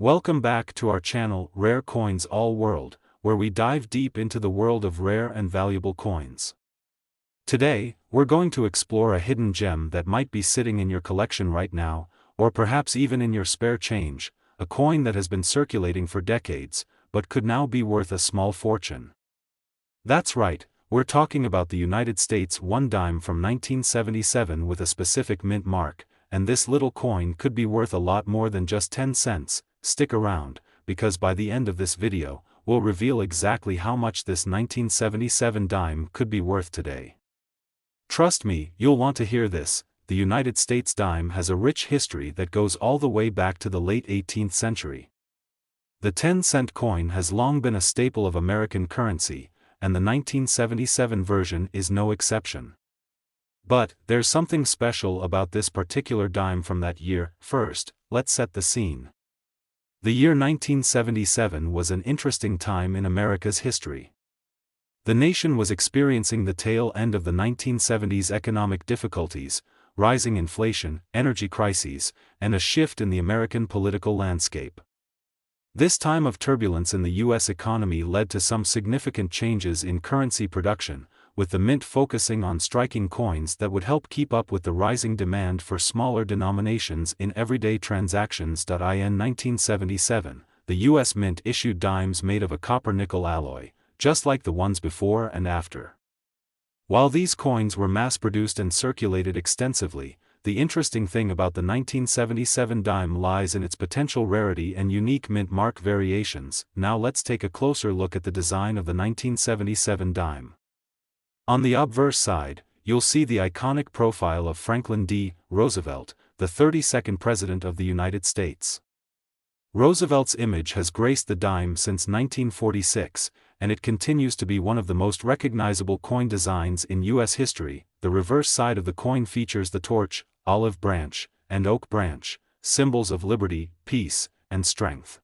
Welcome back to our channel, Rare Coins All World, where we dive deep into the world of rare and valuable coins. Today, we're going to explore a hidden gem that might be sitting in your collection right now, or perhaps even in your spare change, a coin that has been circulating for decades, but could now be worth a small fortune. That's right, we're talking about the United States $1 from 1977 with a specific mint mark, and this little coin could be worth a lot more than just 10 cents. Stick around, because by the end of this video, we'll reveal exactly how much this 1977 dime could be worth today. Trust me, you'll want to hear this. The United States dime has a rich history that goes all the way back to the late 18th century. The 10-cent coin has long been a staple of American currency, and the 1977 version is no exception. But, there's something special about this particular dime from that year. First, let's set the scene. The year 1977 was an interesting time in America's history. The nation was experiencing the tail end of the 1970s economic difficulties, rising inflation, energy crises, and a shift in the American political landscape. This time of turbulence in the U.S. economy led to some significant changes in currency production, with the mint focusing on striking coins that would help keep up with the rising demand for smaller denominations in everyday transactions. In 1977, the U.S. Mint issued dimes made of a copper-nickel alloy, just like the ones before and after. While these coins were mass-produced and circulated extensively, the interesting thing about the 1977 dime lies in its potential rarity and unique mint mark variations. Now let's take a closer look at the design of the 1977 dime. On the obverse side, you'll see the iconic profile of Franklin D. Roosevelt, the 32nd President of the United States. Roosevelt's image has graced the dime since 1946, and it continues to be one of the most recognizable coin designs in U.S. history. The reverse side of the coin features the torch, olive branch, and oak branch, symbols of liberty, peace, and strength.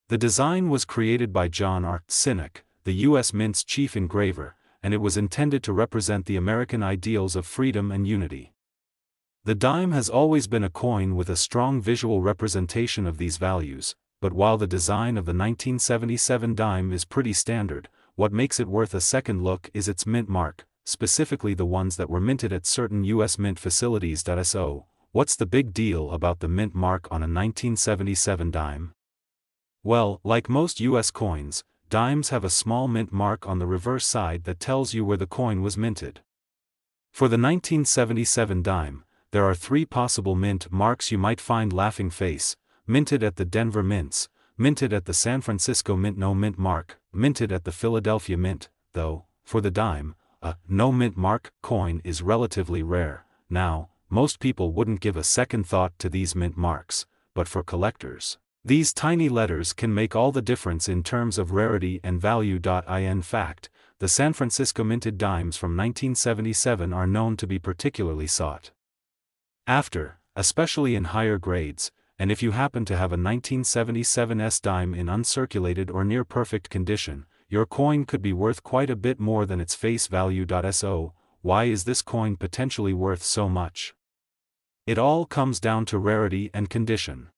The design was created by John R. Sinnock, the U.S. Mint's chief engraver, and it was intended to represent the American ideals of freedom and unity. The dime has always been a coin with a strong visual representation of these values, but while the design of the 1977 dime is pretty standard, what makes it worth a second look is its mint mark, specifically the ones that were minted at certain U.S. mint facilities. So, what's the big deal about the mint mark on a 1977 dime? Well, like most U.S. coins, dimes have a small mint mark on the reverse side that tells you where the coin was minted. For the 1977 dime, there are three possible mint marks you might find: laughing face, minted at the Denver Mints, minted at the San Francisco Mint. No mint mark, minted at the Philadelphia Mint, though, for the dime, a no mint mark coin is relatively rare. Now, most people wouldn't give a second thought to these mint marks, but for collectors, these tiny letters can make all the difference in terms of rarity and value. In fact, the San Francisco minted dimes from 1977 are known to be particularly sought after, especially in higher grades, and if you happen to have a 1977 dime in uncirculated or near perfect condition, your coin could be worth quite a bit more than its face value. So, why is this coin potentially worth so much? It all comes down to rarity and condition.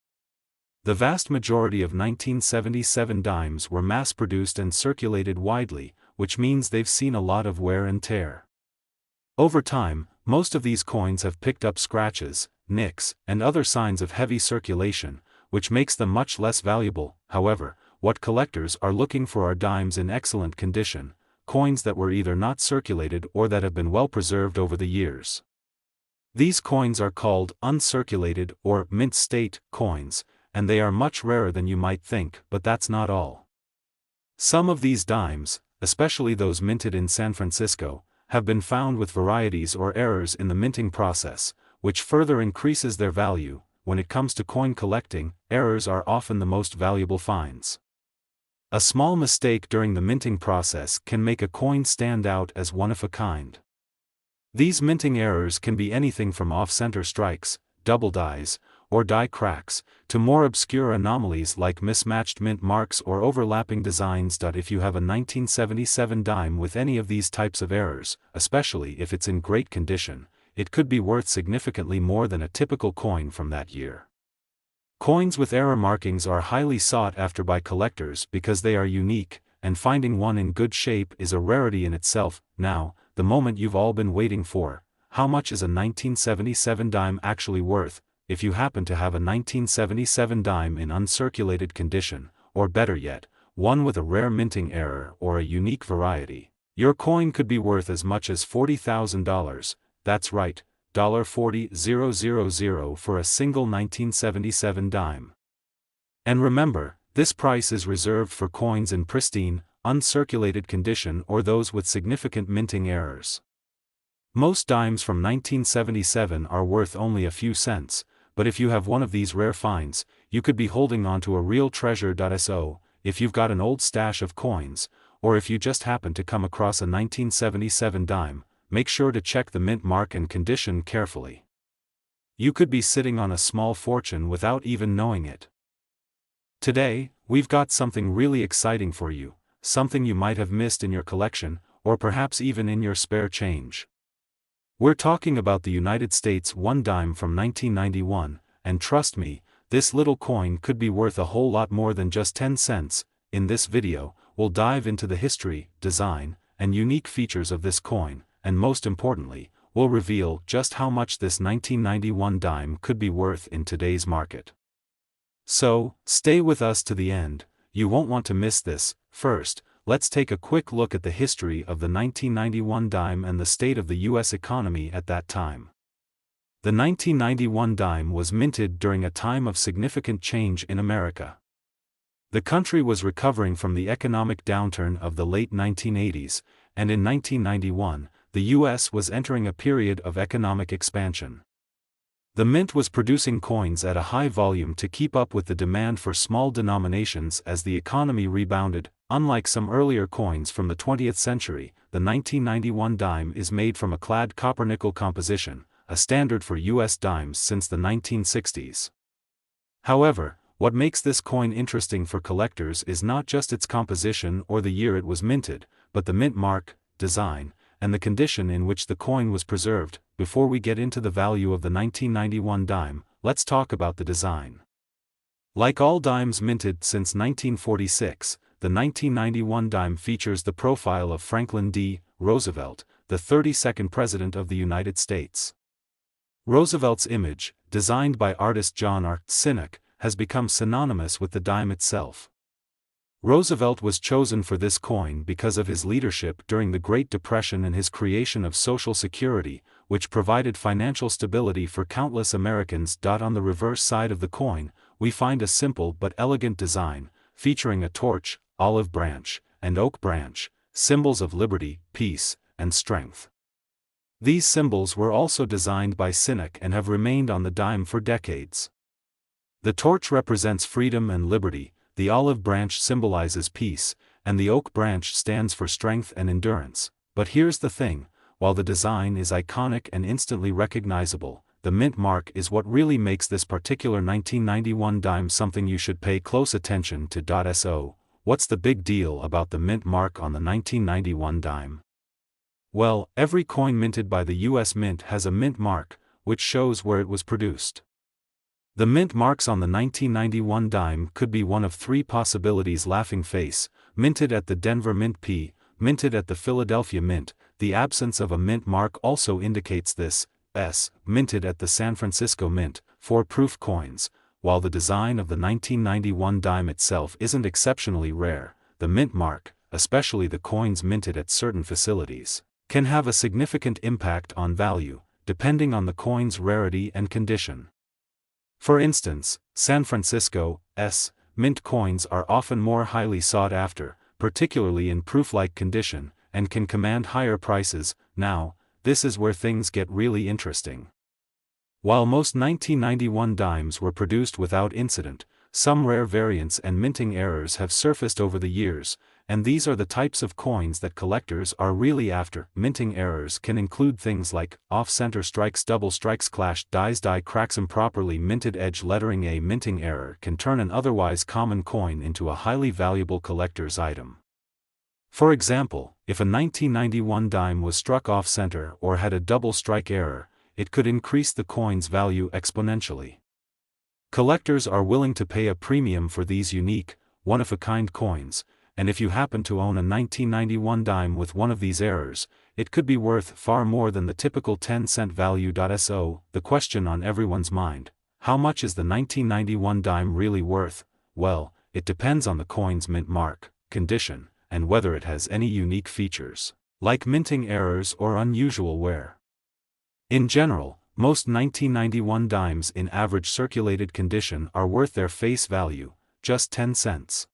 The vast majority of 1977 dimes were mass-produced and circulated widely, which means they've seen a lot of wear and tear. Over time, most of these coins have picked up scratches, nicks, and other signs of heavy circulation, which makes them much less valuable. However, what collectors are looking for are dimes in excellent condition, coins that were either not circulated or that have been well preserved over the years. These coins are called uncirculated or mint state coins, and they are much rarer than you might think. But that's not all. Some of these dimes, especially those minted in San Francisco, have been found with varieties or errors in the minting process, which further increases their value. When it comes to coin collecting, errors are often the most valuable finds. A small mistake during the minting process can make a coin stand out as one of a kind. These minting errors can be anything from off-center strikes, double dies, or die cracks, to more obscure anomalies like mismatched mint marks or overlapping designs. If you have a 1977 dime with any of these types of errors, especially if it's in great condition, it could be worth significantly more than a typical coin from that year. Coins with error markings are highly sought after by collectors because they are unique, and finding one in good shape is a rarity in itself. Now, the moment you've all been waiting for: how much is a 1977 dime actually worth? If you happen to have a 1977 dime in uncirculated condition, or better yet, one with a rare minting error or a unique variety, your coin could be worth as much as $40,000, that's right, $40,000 for a single 1977 dime. And remember, this price is reserved for coins in pristine, uncirculated condition or those with significant minting errors. Most dimes from 1977 are worth only a few cents, but if you have one of these rare finds, you could be holding on to a real treasure. So, if you've got an old stash of coins, or if you just happen to come across a 1977 dime, make sure to check the mint mark and condition carefully. You could be sitting on a small fortune without even knowing it. Today, we've got something really exciting for you, something you might have missed in your collection, or perhaps even in your spare change. We're talking about the United States $1 dime from 1991, and trust me, this little coin could be worth a whole lot more than just 10 cents. In this video, we'll dive into the history, design, and unique features of this coin, and most importantly, we'll reveal just how much this 1991 dime could be worth in today's market. So, stay with us to the end, you won't want to miss this. First, let's take a quick look at the history of the 1991 dime and the state of the US economy at that time. The 1991 dime was minted during a time of significant change in America. The country was recovering from the economic downturn of the late 1980s, and in 1991, the US was entering a period of economic expansion. The mint was producing coins at a high volume to keep up with the demand for small denominations as the economy rebounded. Unlike some earlier coins from the 20th century, the 1991 dime is made from a clad copper-nickel composition, a standard for US dimes since the 1960s. However, what makes this coin interesting for collectors is not just its composition or the year it was minted, but the mint mark, design, and the condition in which the coin was preserved. Before we get into the value of the 1991 dime, let's talk about the design. Like all dimes minted since 1946, the 1991 dime features the profile of Franklin D. Roosevelt, the 32nd President of the United States. Roosevelt's image, designed by artist John R. Sinek, has become synonymous with the dime itself. Roosevelt was chosen for this coin because of his leadership during the Great Depression and his creation of Social Security, which provided financial stability for countless Americans. On the reverse side of the coin, we find a simple but elegant design, featuring a torch, olive branch, and oak branch, symbols of liberty, peace, and strength. These symbols were also designed by Sinek and have remained on the dime for decades. The torch represents freedom and liberty, the olive branch symbolizes peace, and the oak branch stands for strength and endurance. But here's the thing, while the design is iconic and instantly recognizable, the mint mark is what really makes this particular 1991 dime something you should pay close attention to. So, what's the big deal about the mint mark on the 1991 dime? Well, every coin minted by the US Mint has a mint mark, which shows where it was produced. The mint marks on the 1991 dime could be one of three possibilities: laughing face, minted at the Denver Mint; P, minted at the Philadelphia Mint. The absence of a mint mark also indicates this. S, minted at the San Francisco Mint, for proof coins. While the design of the 1991 dime itself isn't exceptionally rare, the mint mark, especially the coins minted at certain facilities, can have a significant impact on value, depending on the coin's rarity and condition. For instance, San Francisco S mint coins are often more highly sought after, particularly in proof-like condition, and can command higher prices. Now, this is where things get really interesting. While most 1991 dimes were produced without incident, some rare variants and minting errors have surfaced over the years, and these are the types of coins that collectors are really after. Minting errors can include things like off-center strikes, double strikes, clash, die cracks, improperly minted edge lettering. A minting error can turn an otherwise common coin into a highly valuable collector's item. For example, if a 1991 dime was struck off-center or had a double strike error, it could increase the coin's value exponentially. Collectors are willing to pay a premium for these unique, one-of-a-kind coins, and if you happen to own a 1991 dime with one of these errors, it could be worth far more than the typical 10-cent value. So, the question on everyone's mind: how much is the 1991 dime really worth? Well, it depends on the coin's mint mark, condition, and whether it has any unique features, like minting errors or unusual wear. In general, most 1991 dimes in average circulated condition are worth their face value, just 10 cents.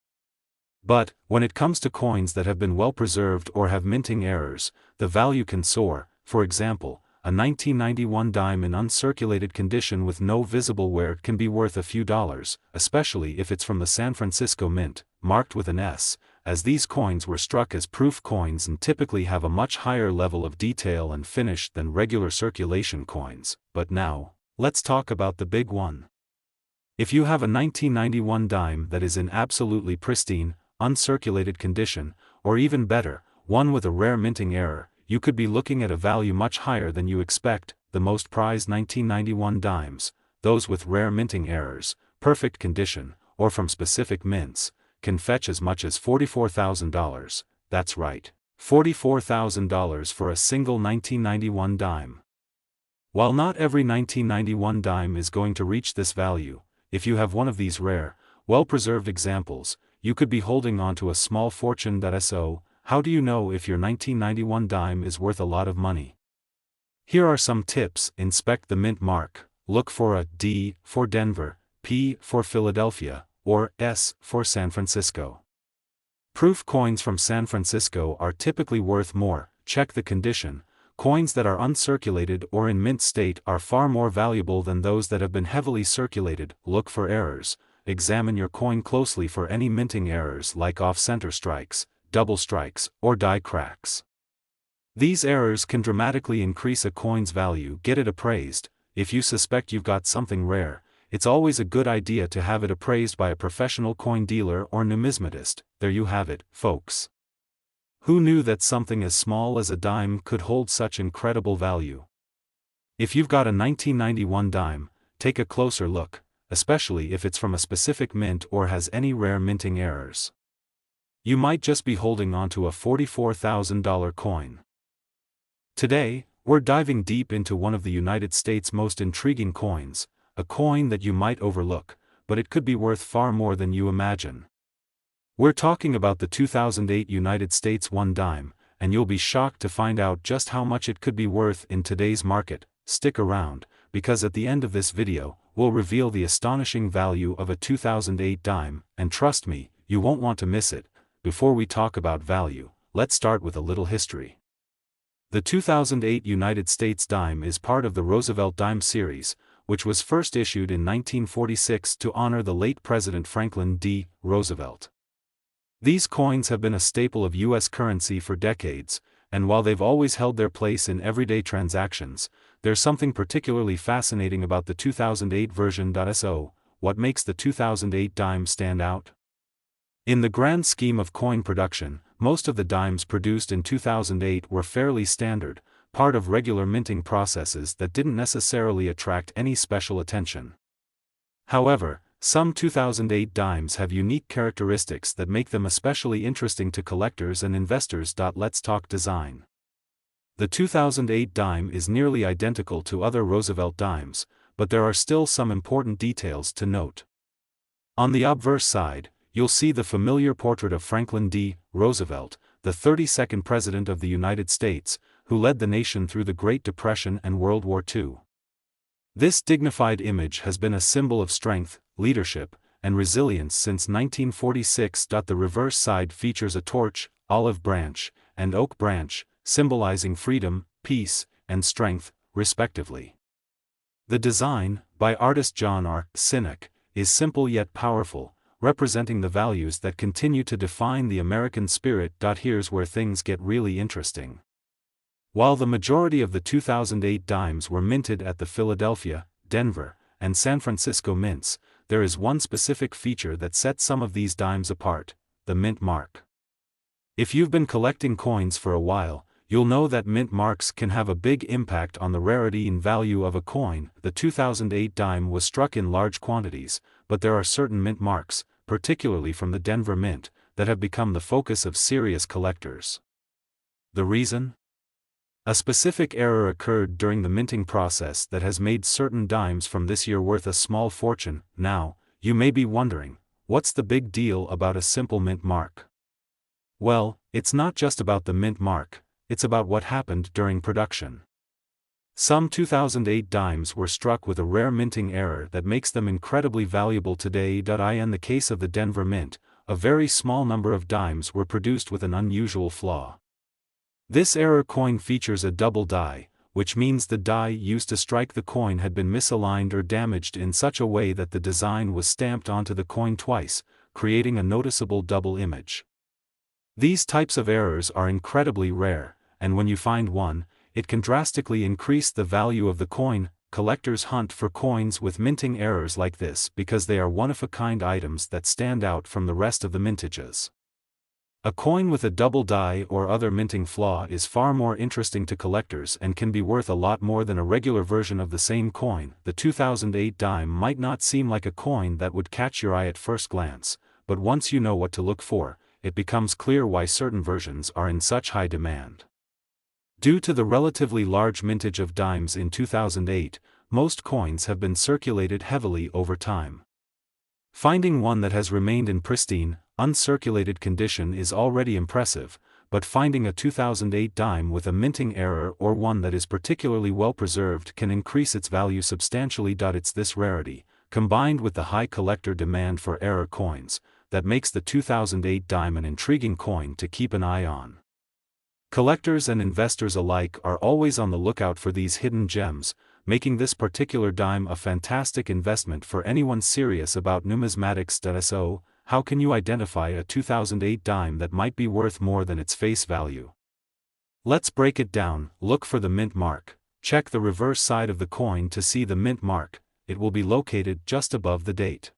But, when it comes to coins that have been well preserved or have minting errors, the value can soar. For example, a 1991 dime in uncirculated condition with no visible wear can be worth a few dollars, especially if it's from the San Francisco Mint, marked with an S, as these coins were struck as proof coins and typically have a much higher level of detail and finish than regular circulation coins. But now, let's talk about the big one. If you have a 1991 dime that is in absolutely pristine, uncirculated condition, or even better, one with a rare minting error, you could be looking at a value much higher than you expect. The most prized 1991 dimes, those with rare minting errors, perfect condition, or from specific mints, can fetch as much as $44,000. That's right, $44,000 for a single 1991 dime. While not every 1991 dime is going to reach this value, if you have one of these rare, well-preserved examples, you could be holding on to a small fortune. So, how do you know if your 1991 dime is worth a lot of money? Here are some tips. Inspect the mint mark. Look for a D for Denver, P for Philadelphia, or S for San Francisco. Proof coins from San Francisco are typically worth more. Check the condition. Coins that are uncirculated or in mint state are far more valuable than those that have been heavily circulated. Look for errors. Examine your coin closely for any minting errors like off-center strikes, double strikes, or die cracks. These errors can dramatically increase a coin's value. Get it appraised. If you suspect you've got something rare, it's always a good idea to have it appraised by a professional coin dealer or numismatist. There you have it, folks. Who knew that something as small as a dime could hold such incredible value? If you've got a 1991 dime, take a closer look, especially if it's from a specific mint or has any rare minting errors. You might just be holding onto a $44,000 coin. Today, we're diving deep into one of the United States' most intriguing coins, a coin that you might overlook, but it could be worth far more than you imagine. We're talking about the 2008 United States 1 dime, and you'll be shocked to find out just how much it could be worth in today's market. Stick around, because at the end of this video, we'll reveal the astonishing value of a 2008 dime, and trust me, you won't want to miss it. Before we talk about value, let's start with a little history. The 2008 United States dime is part of the Roosevelt dime series, which was first issued in 1946 to honor the late President Franklin D. Roosevelt. These coins have been a staple of U.S. currency for decades, and while they've always held their place in everyday transactions, there's something particularly fascinating about the 2008 version. So, what makes the 2008 dime stand out? In the grand scheme of coin production, most of the dimes produced in 2008 were fairly standard, part of regular minting processes that didn't necessarily attract any special attention. However, some 2008 dimes have unique characteristics that make them especially interesting to collectors and investors. Let's talk design. The 2008 dime is nearly identical to other Roosevelt dimes, but there are still some important details to note. On the obverse side, you'll see the familiar portrait of Franklin D. Roosevelt, the 32nd President of the United States, who led the nation through the Great Depression and World War II. This dignified image has been a symbol of strength, leadership, and resilience since 1946. The reverse side features a torch, olive branch, and oak branch, symbolizing freedom, peace, and strength, respectively. The design, by artist John R. Sinek, is simple yet powerful, representing the values that continue to define the American spirit. Here's where things get really interesting. While the majority of the 2008 dimes were minted at the Philadelphia, Denver, and San Francisco mints, there is one specific feature that sets some of these dimes apart: the mint mark. If you've been collecting coins for a while, you'll know that mint marks can have a big impact on the rarity and value of a coin. The 2008 dime was struck in large quantities, but there are certain mint marks, particularly from the Denver Mint, that have become the focus of serious collectors. The reason? A specific error occurred during the minting process that has made certain dimes from this year worth a small fortune. Now, you may be wondering, what's the big deal about a simple mint mark? Well, it's not just about the mint mark, it's about what happened during production. Some 2008 dimes were struck with a rare minting error that makes them incredibly valuable today. In the case of the Denver Mint, a very small number of dimes were produced with an unusual flaw. This error coin features a double die, which means the die used to strike the coin had been misaligned or damaged in such a way that the design was stamped onto the coin twice, creating a noticeable double image. These types of errors are incredibly rare, and when you find one, it can drastically increase the value of the coin. Collectors hunt for coins with minting errors like this because they are one-of-a-kind items that stand out from the rest of the mintages. A coin with a double die or other minting flaw is far more interesting to collectors and can be worth a lot more than a regular version of the same coin. The 2008 dime might not seem like a coin that would catch your eye at first glance, but once you know what to look for, it becomes clear why certain versions are in such high demand. Due to the relatively large mintage of dimes in 2008, most coins have been circulated heavily over time. Finding one that has remained in pristine, uncirculated condition is already impressive, but finding a 2008 dime with a minting error or one that is particularly well preserved can increase its value substantially. It's this rarity, combined with the high collector demand for error coins, that makes the 2008 dime an intriguing coin to keep an eye on. Collectors and investors alike are always on the lookout for these hidden gems, making this particular dime a fantastic investment for anyone serious about numismatics. So, how can you identify a 2008 dime that might be worth more than its face value? Let's break it down. Look for the mint mark. Check the reverse side of the coin to see the mint mark. It will be located just above the date.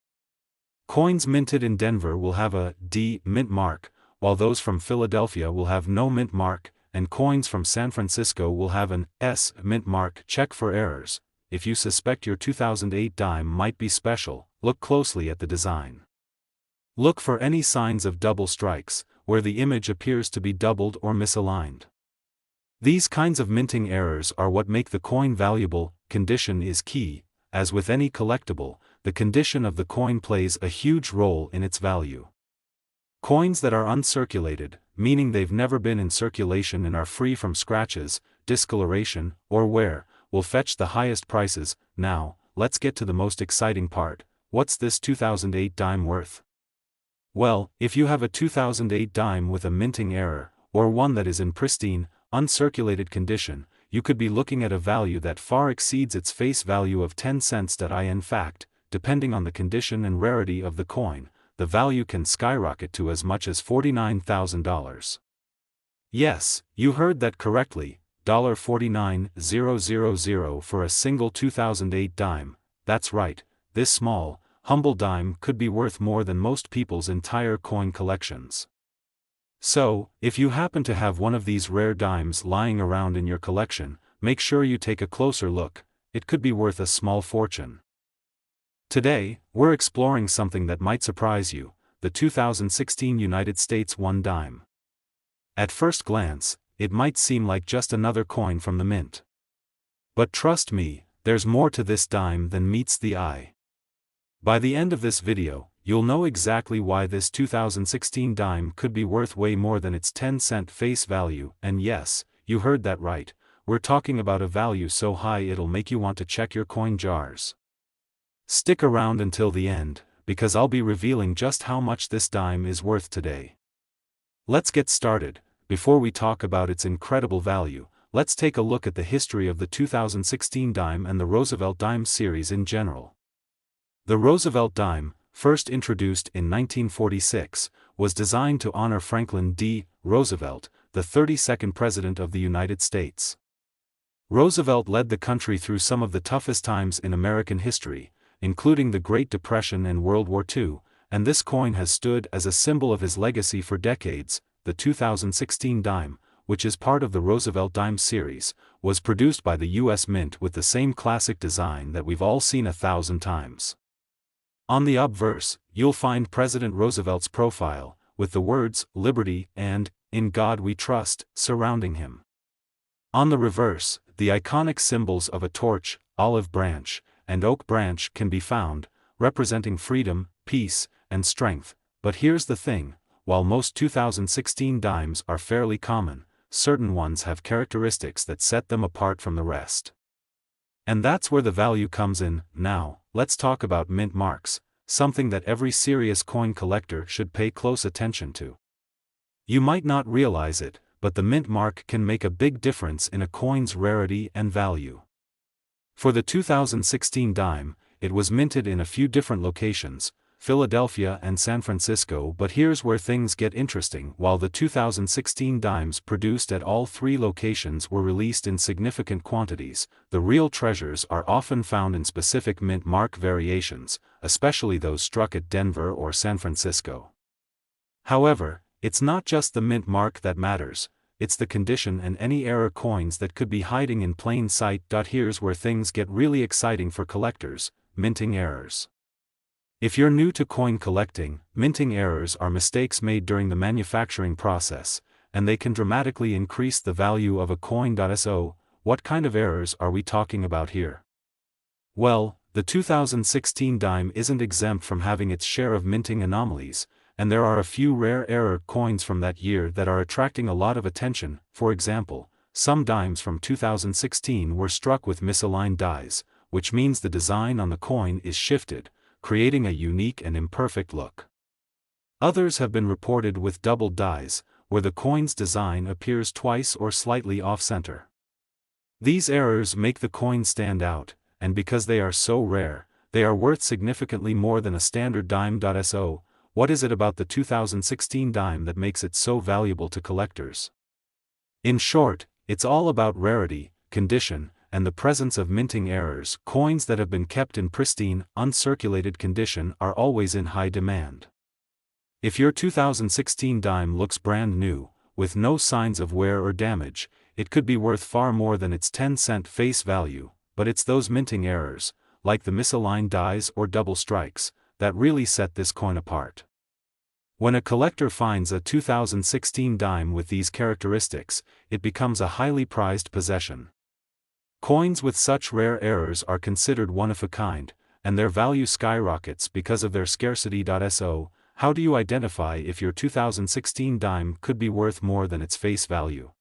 Coins minted in Denver will have a D mint mark, while those from Philadelphia will have no mint mark, and coins from San Francisco will have an S mint mark. Check for errors. If you suspect your 2008 dime might be special, look closely at the design. Look for any signs of double strikes, where the image appears to be doubled or misaligned. These kinds of minting errors are what make the coin valuable. Condition is key. As with any collectible, the condition of the coin plays a huge role in its value. Coins that are uncirculated, meaning they've never been in circulation and are free from scratches, discoloration, or wear, will fetch the highest prices. Now, let's get to the most exciting part. What's this 2008 dime worth? Well, if you have a 2008 dime with a minting error, or one that is in pristine, uncirculated condition, you could be looking at a value that far exceeds its face value of 10 cents. In fact, depending on the condition and rarity of the coin, the value can skyrocket to as much as $49,000. Yes, you heard that correctly, $49,000 for a single 2008 dime. That's right, this small, humble dime could be worth more than most people's entire coin collections. So, if you happen to have one of these rare dimes lying around in your collection, make sure you take a closer look. It could be worth a small fortune. Today, we're exploring something that might surprise you, the 2016 United States 1 dime. At first glance, it might seem like just another coin from the mint. But trust me, there's more to this dime than meets the eye. By the end of this video, you'll know exactly why this 2016 dime could be worth way more than its 10-cent face value. And yes, you heard that right, we're talking about a value so high it'll make you want to check your coin jars. Stick around until the end, because I'll be revealing just how much this dime is worth today. Let's get started. Before we talk about its incredible value, let's take a look at the history of the 2016 dime and the Roosevelt dime series in general. The Roosevelt dime, first introduced in 1946, was designed to honor Franklin D. Roosevelt, the 32nd President of the United States. Roosevelt led the country through some of the toughest times in American history, including the Great Depression and World War II, and this coin has stood as a symbol of his legacy for decades. The 2016 dime, which is part of the Roosevelt dime series, was produced by the US Mint with the same classic design that we've all seen 1,000 times. On the obverse, you'll find President Roosevelt's profile, with the words, "Liberty" and "In God We Trust," surrounding him. On the reverse, the iconic symbols of a torch, olive branch, and oak branch can be found, representing freedom, peace, and strength. But here's the thing, while most 2016 dimes are fairly common, certain ones have characteristics that set them apart from the rest. And that's where the value comes in. Now, let's talk about mint marks, something that every serious coin collector should pay close attention to. You might not realize it, but the mint mark can make a big difference in a coin's rarity and value. For the 2016 dime, it was minted in a few different locations, Philadelphia and San Francisco, but here's where things get interesting. While the 2016 dimes produced at all three locations were released in significant quantities, the real treasures are often found in specific mint mark variations, especially those struck at Denver or San Francisco. However, it's not just the mint mark that matters, it's the condition and any error coins that could be hiding in plain sight. Here's where things get really exciting for collectors: minting errors. If you're new to coin collecting, minting errors are mistakes made during the manufacturing process, and they can dramatically increase the value of a coin. So, what kind of errors are we talking about here? Well, the 2016 dime isn't exempt from having its share of minting anomalies, and there are a few rare error coins from that year that are attracting a lot of attention. For example, some dimes from 2016 were struck with misaligned dies, which means the design on the coin is shifted, creating a unique and imperfect look. Others have been reported with doubled dies, where the coin's design appears twice or slightly off-center. These errors make the coin stand out, and because they are so rare, they are worth significantly more than a standard dime. So, what is it about the 2016 dime that makes it so valuable to collectors? In short, it's all about rarity, condition, and the presence of minting errors. Coins that have been kept in pristine, uncirculated condition are always in high demand. If your 2016 dime looks brand new, with no signs of wear or damage, it could be worth far more than its 10-cent face value, but it's those minting errors, like the misaligned dies or double strikes, that really set this coin apart. When a collector finds a 2016 dime with these characteristics, it becomes a highly prized possession. Coins with such rare errors are considered one of a kind, and their value skyrockets because of their scarcity. So, how do you identify if your 2016 dime could be worth more than its face value?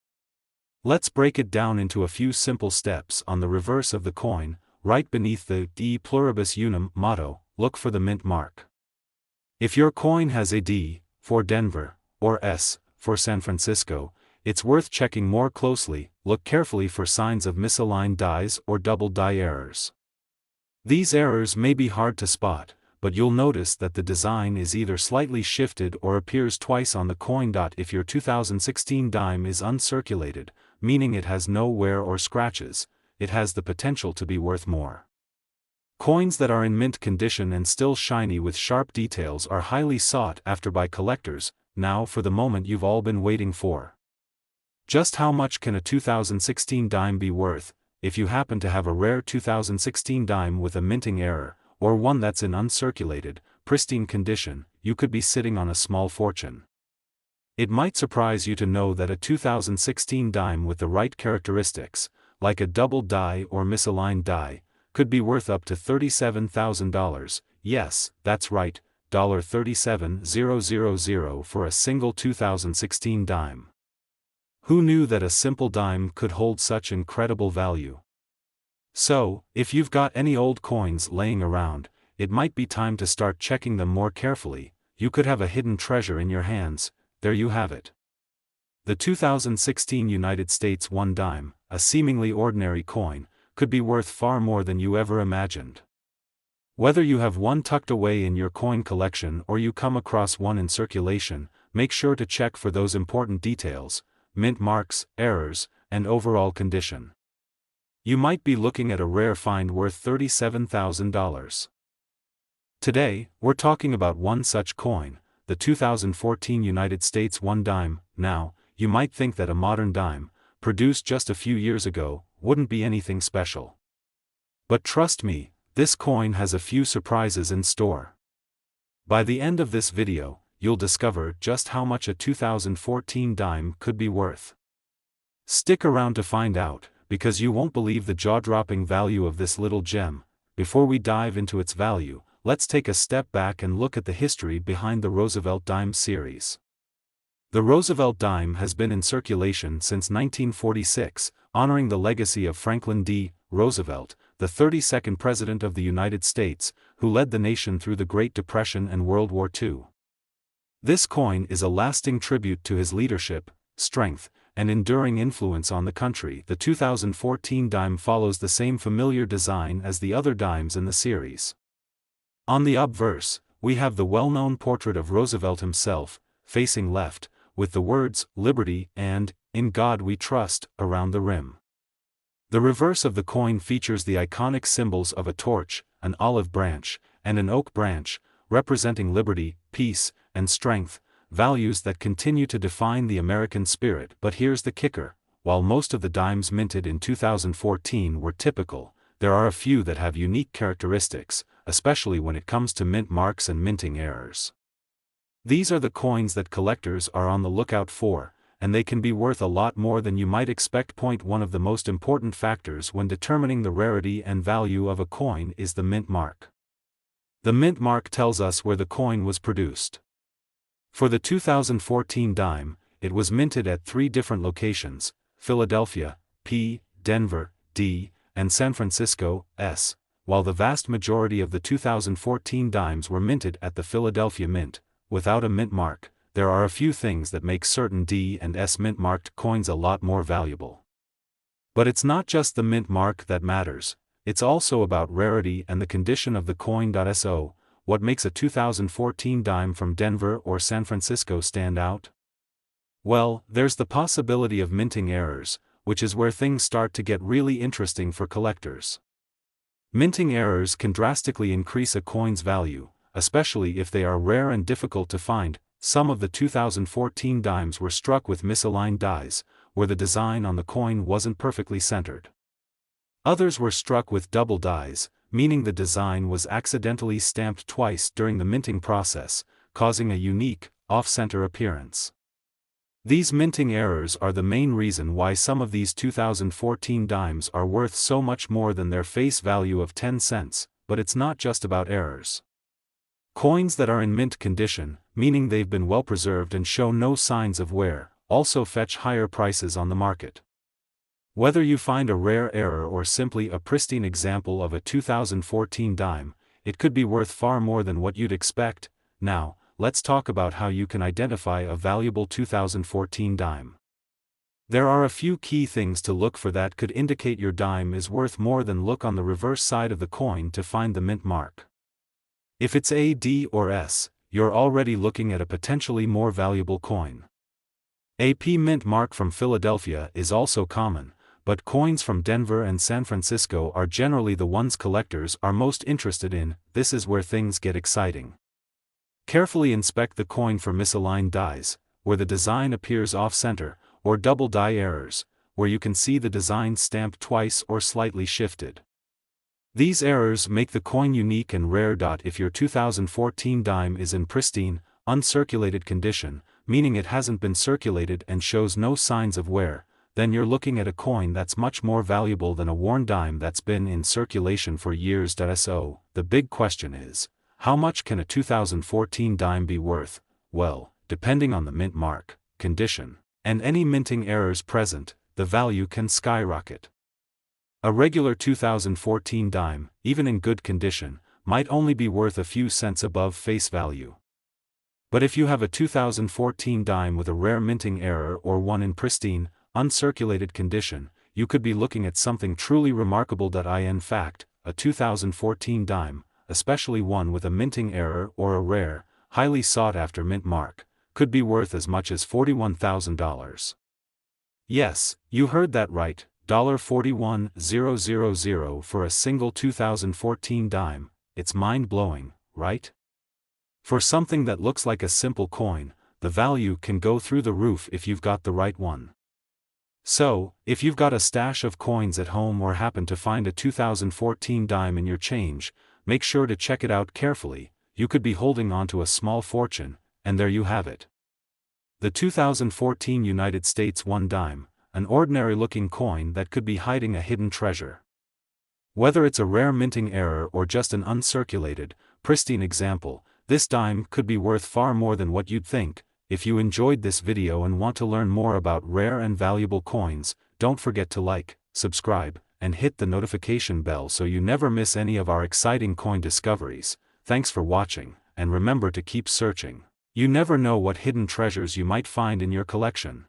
Let's break it down into a few simple steps. On the reverse of the coin, right beneath the "E pluribus unum" motto, look for the mint mark. If your coin has a D for Denver, or S for San Francisco, it's worth checking more closely. Look carefully for signs of misaligned dies or double die errors. These errors may be hard to spot, but you'll notice that the design is either slightly shifted or appears twice on the coin. If your 2016 dime is uncirculated, meaning it has no wear or scratches, it has the potential to be worth more. Coins that are in mint condition and still shiny with sharp details are highly sought after by collectors. Now for the moment you've all been waiting for. Just how much can a 2016 dime be worth? If you happen to have a rare 2016 dime with a minting error, or one that's in uncirculated, pristine condition, you could be sitting on a small fortune. It might surprise you to know that a 2016 dime with the right characteristics, like a double die or misaligned die, could be worth up to $37,000, yes, that's right, $37,000 for a single 2016 dime. Who knew that a simple dime could hold such incredible value? So, if you've got any old coins laying around, it might be time to start checking them more carefully. You could have a hidden treasure in your hands. There you have it. The 2016 United States $1 dime, a seemingly ordinary coin, could be worth far more than you ever imagined. Whether you have one tucked away in your coin collection or you come across one in circulation, make sure to check for those important details: mint marks, errors, and overall condition. You might be looking at a rare find worth $37,000. Today, we're talking about one such coin, the 2014 United States $1 dime. Now, you might think that a modern dime, produced just a few years ago, wouldn't be anything special. But trust me, this coin has a few surprises in store. By the end of this video, you'll discover just how much a 2014 dime could be worth. Stick around to find out, because you won't believe the jaw-dropping value of this little gem. Before we dive into its value, let's take a step back and look at the history behind the Roosevelt dime series. The Roosevelt dime has been in circulation since 1946, honoring the legacy of Franklin D. Roosevelt, the 32nd President of the United States, who led the nation through the Great Depression and World War II. This coin is a lasting tribute to his leadership, strength, and enduring influence on the country. The 2014 dime follows the same familiar design as the other dimes in the series. On the obverse, we have the well-known portrait of Roosevelt himself, facing left, with the words, "Liberty" and, "In God We Trust," around the rim. The reverse of the coin features the iconic symbols of a torch, an olive branch, and an oak branch, representing liberty, peace, and strength, values that continue to define the American spirit. But here's the kicker: while most of the dimes minted in 2014 were typical, there are a few that have unique characteristics, especially when it comes to mint marks and minting errors. These are the coins that collectors are on the lookout for, and they can be worth a lot more than you might expect. One of the most important factors when determining the rarity and value of a coin is the mint mark. The mint mark tells us where the coin was produced. For the 2014 dime, it was minted at 3 different locations: Philadelphia, P, Denver, D, and San Francisco, S. While the vast majority of the 2014 dimes were minted at the Philadelphia Mint, without a mint mark, there are a few things that make certain D and S mint-marked coins a lot more valuable. But it's not just the mint mark that matters, it's also about rarity and the condition of the coin. So, what makes a 2014 dime from Denver or San Francisco stand out? Well, there's the possibility of minting errors, which is where things start to get really interesting for collectors. Minting errors can drastically increase a coin's value, especially if they are rare and difficult to find. Some of the 2014 dimes were struck with misaligned dies, where the design on the coin wasn't perfectly centered. Others were struck with double dies, meaning the design was accidentally stamped twice during the minting process, causing a unique, off-center appearance. These minting errors are the main reason why some of these 2014 dimes are worth so much more than their face value of 10 cents, but it's not just about errors. Coins that are in mint condition, meaning they've been well preserved and show no signs of wear, also fetch higher prices on the market. Whether you find a rare error or simply a pristine example of a 2014 dime, it could be worth far more than what you'd expect. Now, let's talk about how you can identify a valuable 2014 dime. There are a few key things to look for that could indicate your dime is worth more than look on the reverse side of the coin to find the mint mark. If it's A, D, or S, you're already looking at a potentially more valuable coin. A P mint mark from Philadelphia is also common, but coins from Denver and San Francisco are generally the ones collectors are most interested in. This is where things get exciting. Carefully inspect the coin for misaligned dies, where the design appears off-center, or double die errors, where you can see the design stamped twice or slightly shifted. These errors make the coin unique and rare. If your 2014 dime is in pristine, uncirculated condition, meaning it hasn't been circulated and shows no signs of wear, then you're looking at a coin that's much more valuable than a worn dime that's been in circulation for years. So, the big question is, how much can a 2014 dime be worth? Well, depending on the mint mark, condition, and any minting errors present, the value can skyrocket. A regular 2014 dime, even in good condition, might only be worth a few cents above face value. But if you have a 2014 dime with a rare minting error or one in pristine, uncirculated condition, you could be looking at something truly remarkable. In fact, a 2014 dime, especially one with a minting error or a rare, highly sought-after mint mark, could be worth as much as $41,000. Yes, you heard that right. $41,000 for a single 2014 dime. It's mind-blowing, right? For something that looks like a simple coin, the value can go through the roof if you've got the right one. So, if you've got a stash of coins at home or happen to find a 2014 dime in your change, make sure to check it out carefully. You could be holding onto a small fortune, and there you have it. The 2014 United States 1 dime, an ordinary-looking coin that could be hiding a hidden treasure. Whether it's a rare minting error or just an uncirculated, pristine example, this dime could be worth far more than what you'd think. If you enjoyed this video and want to learn more about rare and valuable coins, don't forget to like, subscribe, and hit the notification bell so you never miss any of our exciting coin discoveries. Thanks for watching, and remember to keep searching. You never know what hidden treasures you might find in your collection.